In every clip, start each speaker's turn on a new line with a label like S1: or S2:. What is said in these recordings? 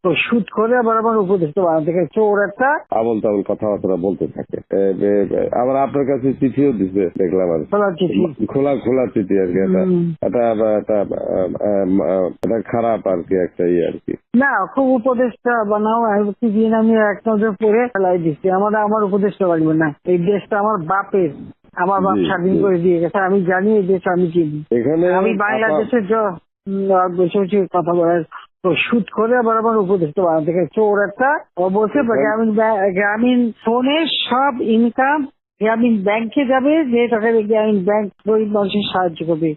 S1: তো শুট করে আবার আমার উপদেষ্টা বানাতে গেছে ওর একটা
S2: আবল তাবল কথাবার্তা বলতে থাকে। আবার আপনার কাছে চিঠিও দিছে দেখলাম আর
S1: খোলা চিঠি।
S2: খোলা খোলা চিঠি আর কি। এটা খারাপ আর কি, একটা ইয়ে আর কি।
S1: না, খুব উপদেষ্টা বানাও দিন আমি এক নজর পরে ফেলাই দিচ্ছি। আমার উপদেষ্টা লাগবে না, এই দেশটা আমার বাপের, আমার বাপ স্বাধীন করে দিয়ে গেছে। আমি জানি এই দেশ আমি চিনি।
S2: এখানে
S1: আমি বাংলাদেশের বসে বসে কথা বলার তো শুট করে আবার আমার উপদেষ্টা বানাতে গেছে ওর একটা। ও বলছে গ্রামীণ ফোনের সব ইনকাম গ্রামীণ ব্যাংকে যাবে, যে টাকা গ্রামীণ ব্যাংক গরিব মানুষের সাহায্য করবে।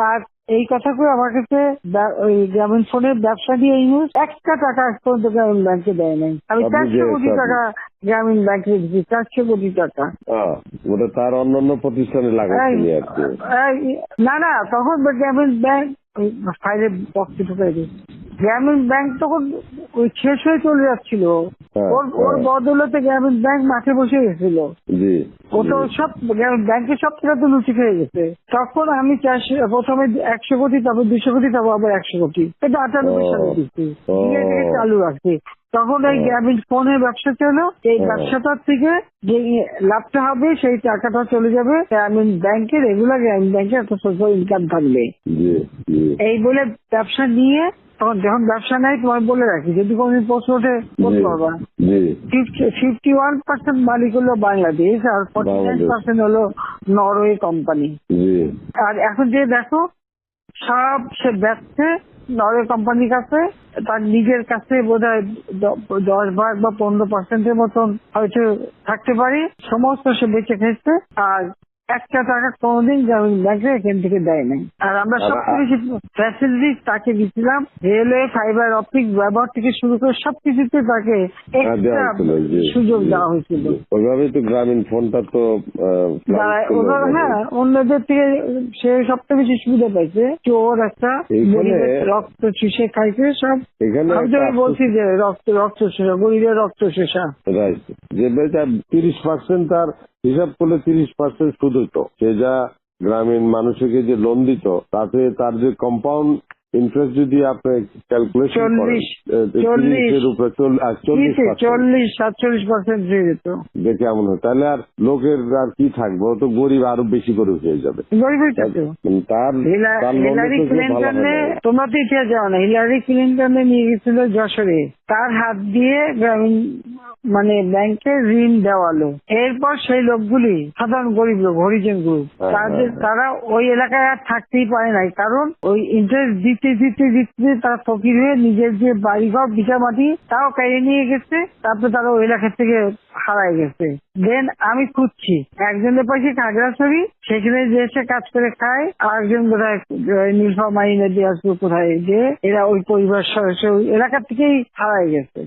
S1: আর এই কথা করে আমার কাছে ওই গ্রামীণ ফোনের ব্যবসা দিয়ে ইউজ একটা টাকা পর্যন্ত গ্রামীণ ব্যাংকে দেয় নাই। আমি 400 কোটি টাকা গ্রামীণ ব্যাংকে দিচ্ছি, 400 কোটি টাকা।
S2: ওটা তার অন্যান্য প্রতিষ্ঠানে লাগাচ্ছি আর কি।
S1: না, তখন গ্রামীণ ব্যাংক ফাইলে বক্স ঢুকাই দিই। গ্রামীণ ব্যাংক তখন ওই শেষ হয়ে চলে যাচ্ছিল। ওর বদলতে গ্রামীণ ব্যাংক মাঠে বসে গেছিল। ও তো সব ব্যাংকের সব টাকা তো লুচি খেয়ে গেছে। তখন আমি প্রথমে 100 কোটি, তারপর 200 কোটি, তারপর আবার 100 কোটি, এটা 98 সালে দিচ্ছি, চালু রাখছি। তখন এই গ্রামীণ ফোনের ব্যবসা ছিল। এই ব্যবসাটার থেকে যে লাভটা হবে সেই টাকাটা চলে যাবে গ্রামীণ ব্যাংকে, রেগুলার গ্রামীণ ব্যাংকে একটা সোশ্যাল ইনকাম থাকবে। এই বলে ব্যবসা নিয়ে তখন যখন ব্যবসা নাই, তোমার বলে রাখি, যদি কোনদিন প্রশ্ন ওঠে বলতে পারবা, 51% মালিক হলো বাংলাদেশ আর 49% হলো নরওয়ে কোম্পানি। আর এখন যে দেখো সব সে ব্যবসা নরওয়ে কোম্পানির কাছে, তার নিজের কাছে বোধহয় 10% বা 15% মতন হয়তো থাকতে পারে, সমস্ত সে বেঁচে খেয়েছে। আর একটা টাকা কোনোদিন গ্রামীণ ব্যাংকে এখান থেকে দেয় নাই। আর আমরা সবচেয়ে বেশি ফ্যাসিলিটি তাকে দিচ্ছিলাম, রেলওয়ে, ফাইবার অপটিক ব্যবহার থেকে শুরু করে সবকিছুতে তাকে এক্সট্রা সুযোগ দেওয়া হয়েছিল।
S2: ওইভাবেই তো গ্রামীণ ফোনটা তো
S1: অন্যদের থেকে সে সবচেয়ে বেশি সুবিধা পাইছে। চোর একটা রক্ত চুষে খাইছে সব। আমি বলছি যে রক্ত শোষা, গরিবের রক্ত শোষা।
S2: যে 30% তার হিসাব করলে 30% সুদ হইতো। সে যা গ্রামীণ মানুষকে যে লোন দিত, তাতে তার যে কম্পাউন্ড ইন্টারেস্ট যদি আপনি ক্যালকুলেশন করেন
S1: 40-47% হয়ে যেত,
S2: দেখে এমন হয়, তাহলে আর লোকের আর কি থাকবে, ও তো গরিব আরো বেশি করে হয়ে যাবে।
S1: হিলারি ক্লিন্টনে, তোমরা তো ইতিহাস যাও না, হিলারি ক্লিন্টনে নিয়ে গেছিল যশোরে, তার হাত দিয়ে গ্রামীণ ব্যাংকে ঋণ দেওয়ালো। এরপর সেই লোকগুলি সাধারণ গরিব লোক, হরিজন গ্রুপ, তারা ওই এলাকায় আর থাকতেই পারে নাই, কারণ ওই ইন্টারেস্ট দিতে তারা ফকির হয়ে নিজের যে বাড়িঘর ভিটা মাটি তাও কেড়ে নিয়ে গেছে। তারপরে তারা ওই এলাকা থেকে হারায় গেছে। দেন আমি খুঁজছি, একজনের পাশে খাগড়াছড়ি, সেখানে যে এসে কাজ করে খায়, আর একজন বোধহয় নীলফামারী নদী আসবে কোথায়, যে এরা ওই পরিবার সদস্য ওই এলাকা থেকেই হারায় গেছে।